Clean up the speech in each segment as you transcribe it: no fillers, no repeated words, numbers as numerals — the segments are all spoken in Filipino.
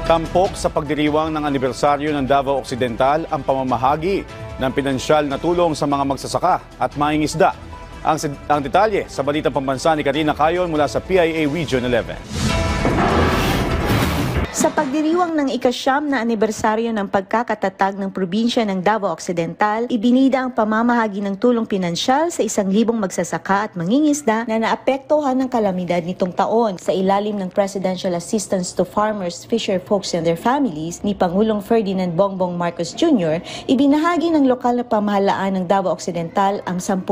Tampok sa pagdiriwang ng anibersaryo ng Davao Occidental ang pamamahagi ng pinansyal na tulong sa mga magsasaka at mangingisda. Ang detalye sa Balitang Pambansa ni Karina Cayon mula sa PIA Region 11. Sa pagdiriwang ng ika-9 na anibersaryo ng pagkakatatag ng probinsya ng Davao Occidental, ibinida ang pamamahagi ng tulong pinansyal sa 1,000 magsasaka at mangingisda na naapektuhan ng kalamidad nitong taon. Sa ilalim ng Presidential Assistance to Farmers, Fisher Folks and Their Families ni Pangulong Ferdinand Bongbong Marcos Jr., ibinahagi ng lokal na pamahalaan ng Davao Occidental ang 10,000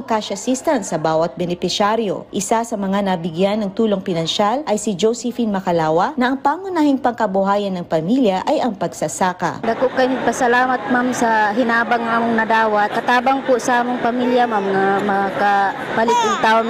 cash assistance sa bawat benepisyaryo. Isa sa mga nabigyan ng tulong pinansyal ay si Josephine Macalawa na ang pangunahing pangkabuhayan ng pamilya ay ang pagsasaka. Dako kay pasalamat ma'am sa hinabang nga among nadawat. Katabang po sa among pamilya ma'am nga makapalit ng taon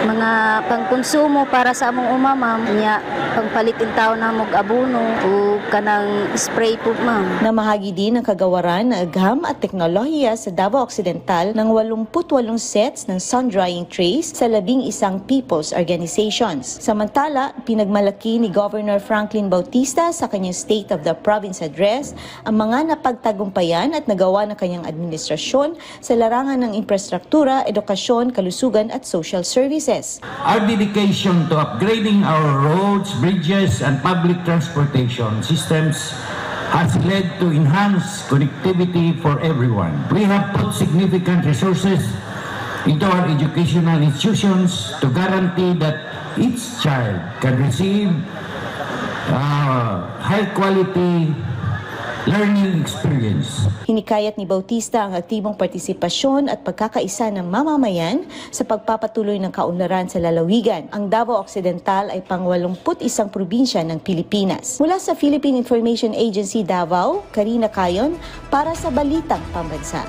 mga pangkonsumo para sa among uma ma'am. Nya pangpalit ng taon na mog abono o kanang spray po ma'am. Namahagi din ang kagawaran na agham at teknolohiya sa Davao Occidental ng 88 sets ng sun-drying trays sa 11 people's organizations. Samantala, pinagmalaki ni Governor Franklin Bautista sa kanyang State of the Province Address ang mga napagtagumpayan at nagawa ng kanyang administrasyon sa larangan ng infrastruktura, edukasyon, kalusugan at social services. Our dedication to upgrading our roads, bridges, and public transportation systems has led to enhanced connectivity for everyone. We have put significant resources into our educational institutions to guarantee that each child can receive high-quality learning experience. Hinikayat ni Bautista ang aktibong partisipasyon at pagkakaisa ng mamamayan sa pagpapatuloy ng kaunlaran sa lalawigan. Ang Davao Occidental ay pang-81 probinsya ng Pilipinas. Mula sa Philippine Information Agency Davao, Karina Cayon para sa Balitang Pambansa.